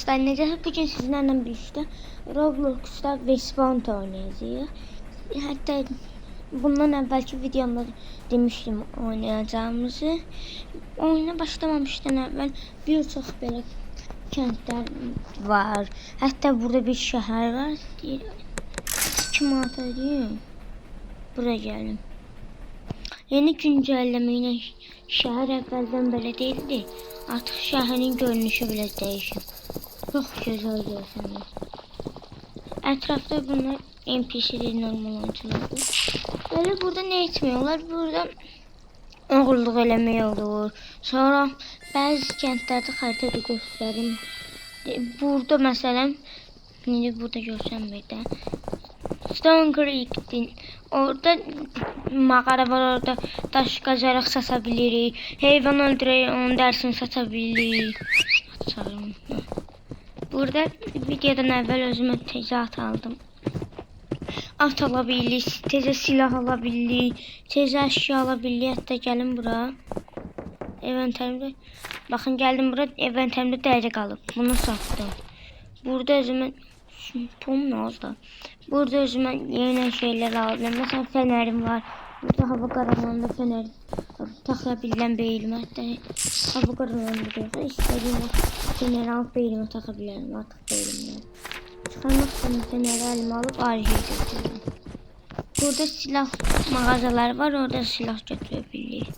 dostlar, necəsə bugün sizlərlə birlikdə Roblox'da Vespawn oynayacağıq. Hətta bundan əvvəlki videomda demişdim oynayacağımızı. Oyuna başlamamışdan əvvəl bir çox belə kəndlər var. Hətta burada bir şəhər var. 2 manat ödəyim. Buraya gəlin. Yeni güncəlləmə ilə şəhər əvvəldən belə değildi. Artıq şəhərin görünüşü belə dəyişib. Çox gözəl görsənir. Ətrafda bunlar NPC'li normal oyunculardır. Böyle burada ne etmiyorlar? Burada oğurluq eləmək olur. Sonra bəzi kəndlərdə xəritədə göstərim. Burada məsələn, indi burada görsənmir də. Stone Creek'din. Orada mağara var, orada daş qacaraq sata bilirik. Heyvan öldürək, onun dərsini sata bilirik. Açarım. Burada videodan əvvəl özümə tezat aldım. At ala bilirik, tezə silah ala bilirik, tezə əşya ala bilirik. Hətta gəlin bura. Inventərimdə, baxın gəldim bura, inventərimdə dəri qalıb. Bunu satdım. Burada özümə Tom ne oldu? Burada özümə yeni şeyler aldım. Mesela fenerim var. Burada hava karanlığında fener takabilən beynimə. Hətta hava karanlığında diyorsa istediğim fener alıp beynimə takabilirim. Artık beynimdən. Çıxarmaq için feneri elime alıp ayrıca götürürüm. Burada silah mağazalar var. Orada silah götürebilirik.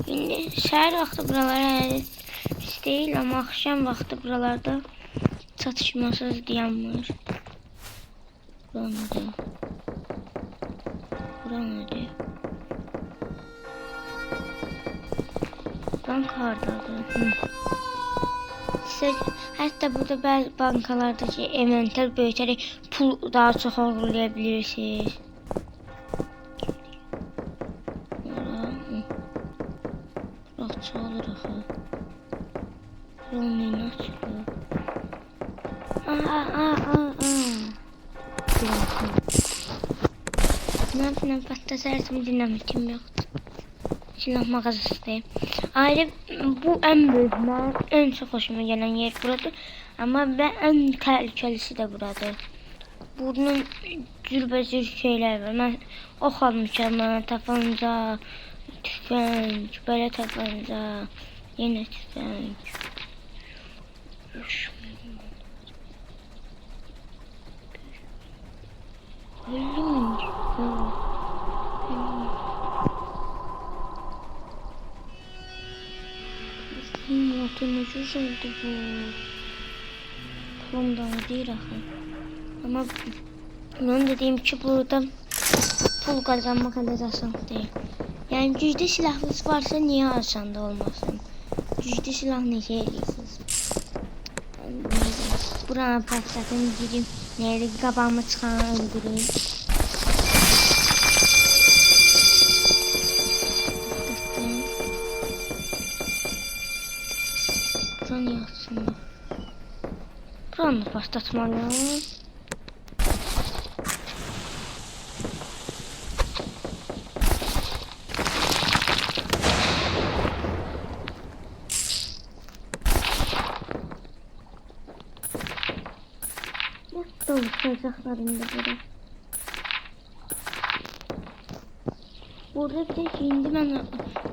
Şimdi səhər vaxtı buralara pis değil ama akşam vaxtı buralarda çatışmasız dayanmır. Buranıdır. Buranıdır. Bank hardadır. Hətta burada bəzi bankalardakı inventör böyütərək pul daha çox oğurlayabilirsiniz. Rahatça olur axı. Buranın nə açılır? Ne yapayım, patlasarsam dinamitim yoktu. Silah mağazasındayım. Ayrı bu en büyük, en çok hoşuma gelen yer burada. Ama ben en tehlikelisi de burada. Bunun cürbəcür şeyler var. Ben ox almışam, tapanca, tüfəng, belə tapanca, yine tüfəng. Motorun ucuz oldu bu. Pulumdan değil axı. Ama ben dediğim ki burada pul kazanmak kadar asan değil. Yani güclü silahınız varsa niye asan da olmasın? Güclü silah ne şey ediyorsunuz? Buranı patlatın, gireyim. Neydi qabağıma çıxanı öldüreyim. Buranı yatsın. Buranı patlatmalıyım. Bacaklarında burada bir de şimdi ben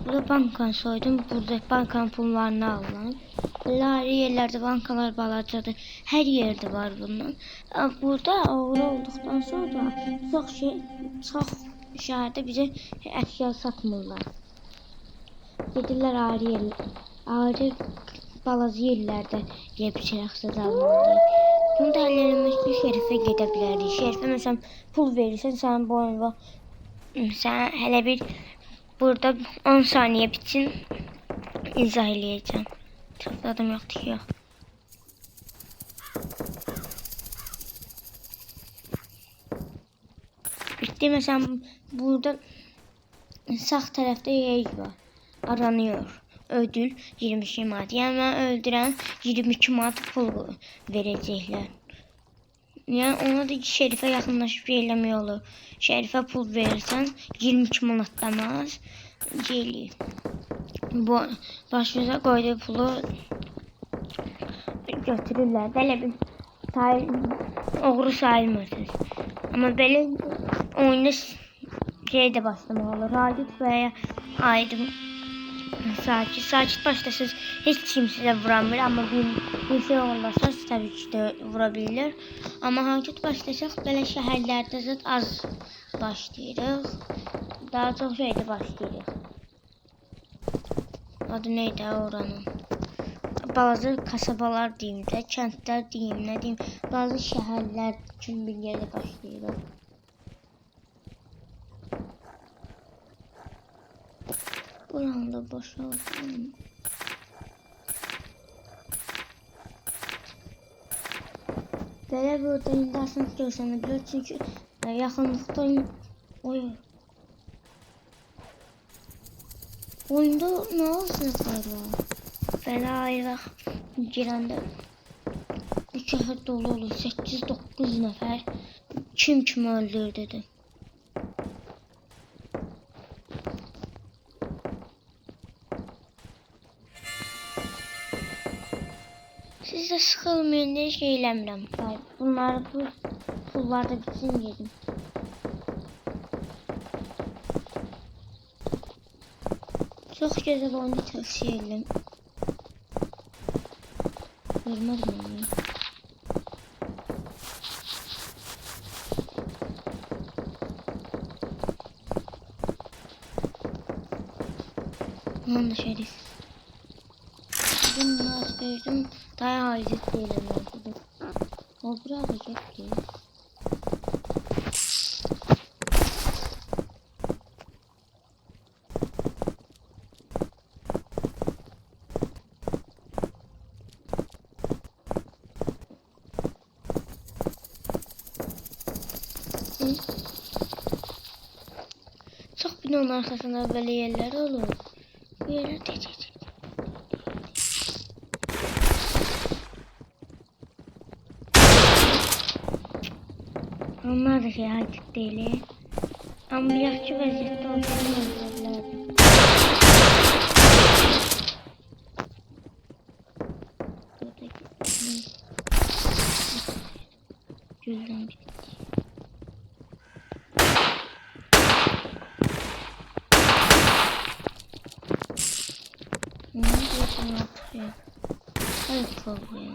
burada bankan soydum. Burada bankan pullarını aldım. Her yerlerde bankalar balacadır. Her yerde var bunun. Burada uğur olduktan sonra çok şehirde bize eşya satmırlar. Gedirlər ayrı balaca yerlerde yepçiləxsiz almalı. Bunu da halletmek için şerife gidebilirdik. Şerife mesela pul verirsen sen bu oyunda sen hele bir burada 10 saniye bitsin izah edeceğim. Çok adım yoktu ki yok. Bitti mesela burada sağ tarafta yer var. Aranıyor. Ödül 22 manat. Yani ben öldüren 22 manat pul verecekler. Yani ona da şerife yakınlaşıp eylemək olur. Şerife pul verirsen 22 manatdan az gelir. Bu başımıza koyduğu pulu götürürlər. Belə bir oğru sayılmırsınız. Amma belə oyunda şey de başlamalı olur. Radit veya aydın sakit başlasınız. Hiç kim size vuramır ama bir şey olmasa tabii ki de vurabilir. Ama hakit başlasaq belə şəhərlərdə zət az başlayırıq. Daha çok şeyde başlayırıq. Adı neydi oranın? Bazı kasabalar diyeyim de, kəndlər diyeyim, ne diyeyim, bazı şəhərlər üçün bir yerdə başlayırıq. Buranı da boşaltayım. Belə burada indi aslında görsənəbilir çünki yaxınlıqda oyunda ne olsun var? Belə ayrıq girəndə bu şəhər dolu olur. 8-9 nəfər kim öldür dedi. Siz de sıkılmayın diye şey eləmirəm. Bunları bu pullarda bitsin yedim. Çok güzel oyunu tavsiye ederim. Görmez miyim? Aman da şerif. Bugün nasıl verdim? Daha hacet değilim. O biraz da çok değil. Çok binanın arkasında böyle yerler olur. Bu yerler değil. Onlar da şey artık değil. Ama yakıcı vaziyette olmalılar. Gülden bir. Ne diyorsun artık ya? Hayır fazla ya.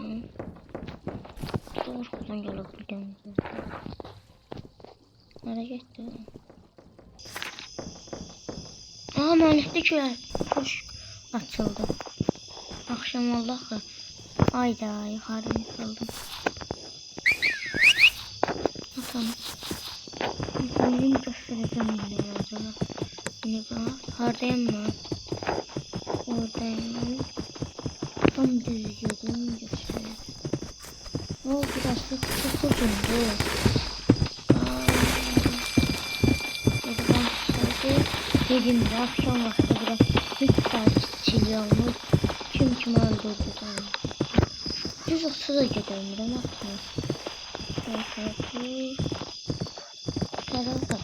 Doğru kullan yola buradan. Nereye gitti? Aa manetli köy. Koş. Açıldı. Akşam oldu axı. Ayda yukarı yıkıldım. Tamam. Benim göstereceğim yine acaba. Yine bak. Hardayım mı? Oradayım. Tam düzgün göstereyim. O biraz da çok uzun bu. Dediğimde akşam vakti biraz miktar çiliyormuş. Kim öldürdü sana. Düz 30'a gidiyorum ben aslında. Şöyle sarıldım.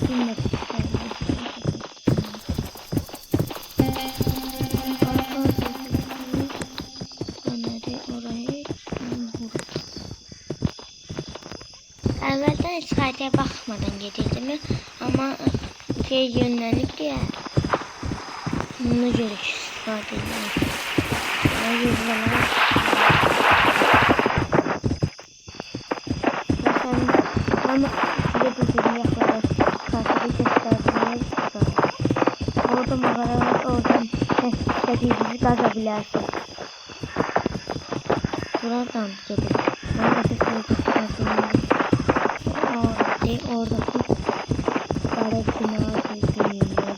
Bilmedim. Evvelden hiç haritaya bakmadan getirdim ama şey yönlendik ya. Buna göre istifade ediyorum. Ama size dediğim yaklaşık karşıda gösterdiğine çıkıyor. Orada mağara var, oradan istediğinizi kazabilirsiniz. Buradan gidelim. Orada sesini gösterdiğiniz. Oradaki kara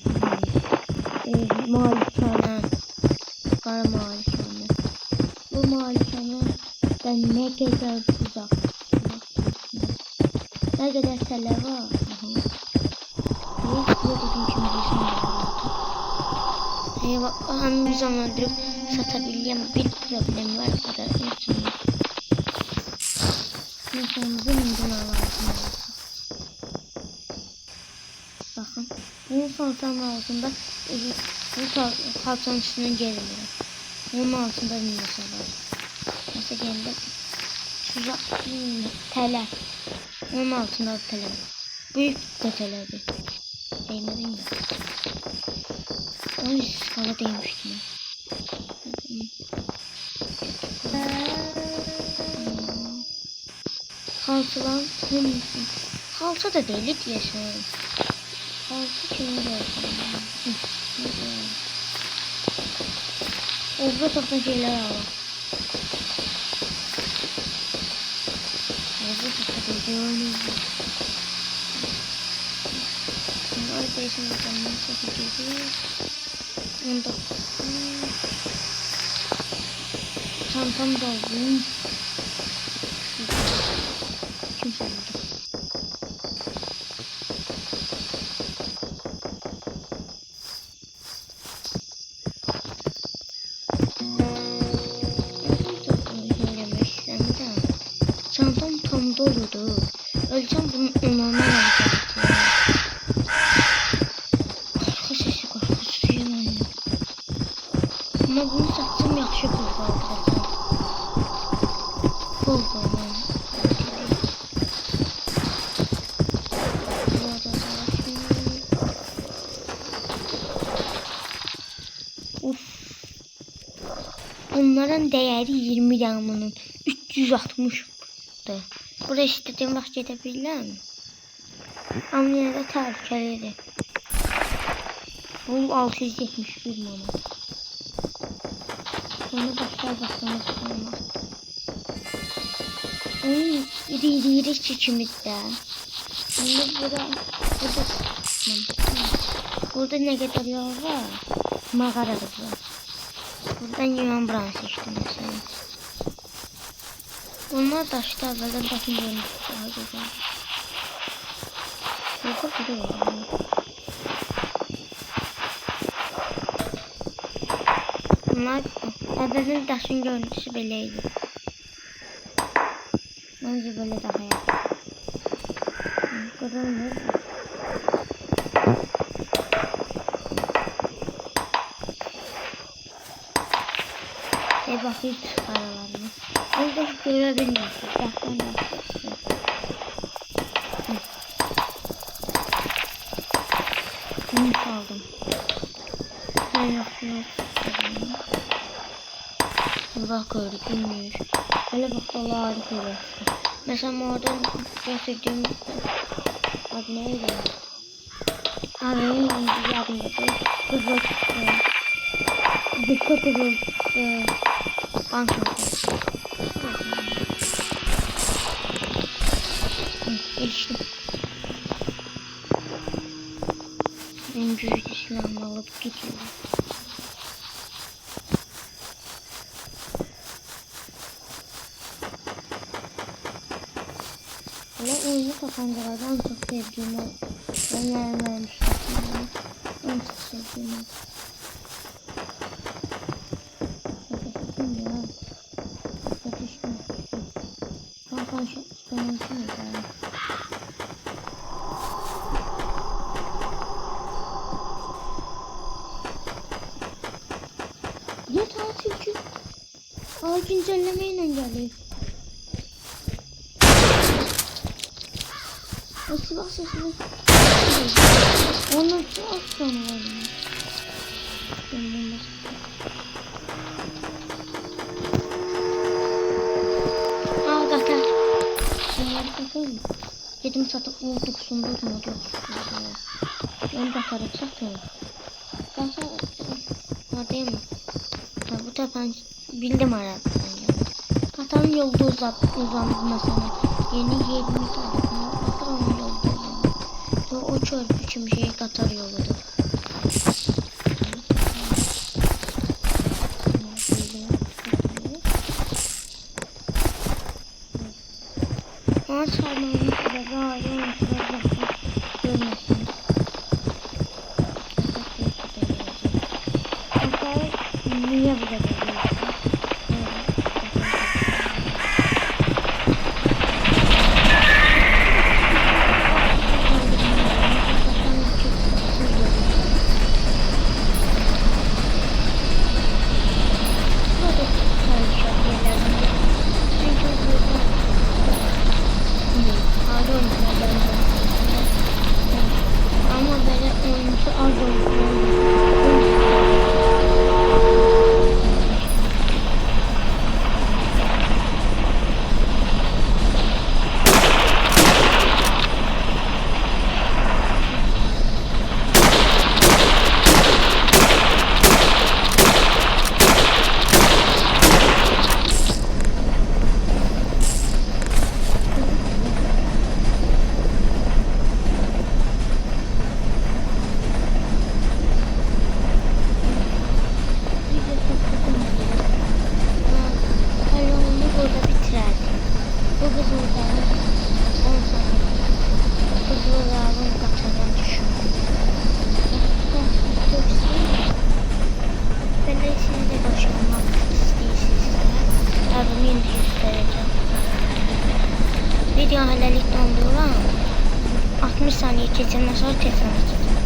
bina malikane, kara malikane. Bu malikane ben ne kadar uzak, ne kadar tele var. Eyvah, biz onu öldürüp satabileceğim bir problem var. O da için. Mekanımızın lazım. Bakın. Bunun son altında bu kalçanın üstüne geliyor. Onun altında bir masa var. Masa geldi. Tuzak tele. Onun altında bir tele. Büyük de teledir. Değmedin mi? Onun skala değmiştim. Haltılan kimsin? Haltı da değil diyesin. Haltı kimi gördüm? Orada topla şeyler var. Orada topla şeyler var. Neredeyse bakalım çekeceğiz. 19. Çantam doldu. Kimse oldu. Çantam tam doludu. Ölçem bunun umama lazım. Arka sesi korkutuyor. Ama bunu satsam yaxşı pul qalacaq. Pul qalacaq. Uf. Bunların değeri 20 liranın 360'dı. Buraya istediğim vaxt gedə bilirəm. Amma yenə də təhlükəlidir. Bu 671 manat. Sonra başlar olmaz. Onun iri çekimizdə. Şimdi burada ne kadar yol var? Mağaradır var. Buradan yuvan buranı seçtim mesela. Onlar daşta evvelden bakın görmüş. Daha güzel. Burada var. Bunlar evvelden daşın görüntüsü böyleydi. Bence böyle daha iyi. Kırılmıyor. Bakayım aralarını. Burada görebiliyorsun. Yaktan da. Bunu aldım. Ben yapıyorum. Bak gördük bilmiyor. Böyle bak da harika olur. Mesela oradan gösterdiğim adı neydi? Abi yardımda kızıl kızıl banka. Geçtim. En büyük silahımı alıp gidiyorum. Ve oyunu tabancalardan çok sevdiğim o. Ben vermemiştim. En çok sevdiğim o. GTA çünkü güncellemeyle geliyor. O silah sesini onu çok sonra Dedim satıp olduk sundur mu diyor. Ben bakarım satayım. Daha değil mi? Bu da ben bildim aradan. Katanın yolda uzandı mesela. Yeni 20 tarafına Katanın yolda uzandı. O çöl biçim şeyi Katar yoludur. Ama çarmağını da bağırıyorum. Görmesin. Niye bu kadar? videomu indi göstereceğim. Video hələlik dondurulan 60 saniye keçəndən sonra tekrar açacağım.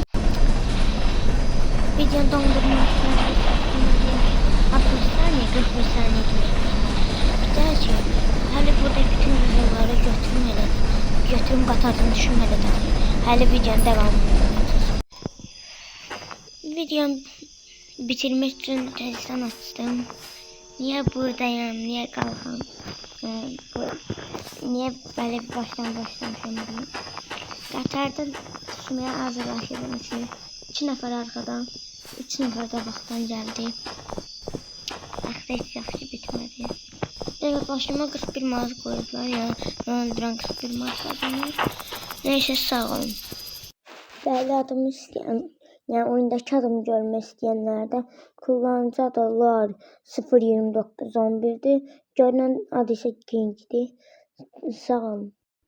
Video dondurması 60 saniye 41 saniye bir də ki, hələ burada bütün videoları götürüm qatardım düşünmədən. Hələ videonun devamını yapacağız. Videomu bitirmək üçün tezdən açdım. Niye buradayım, niye qalxam? Niye böyle bir başlamışam bunu? Qatarda düşməyə hazırlaşırdım ki, 2 nəfər arxadan, 3 nəfər də baxdan gəldi. Axı heç yaxşı bitmədi. Dəqiq başıma 41 manat qoydular, yəni öldürən 41 manat qazanır. Neyse, sağ olun. Bəli, adımı istəyən, yəni oyundakı adımı görmək istəyənlər də kullanıcı adı LAR 02911'dir. Görünən adı isə King'dir. Sağ olun.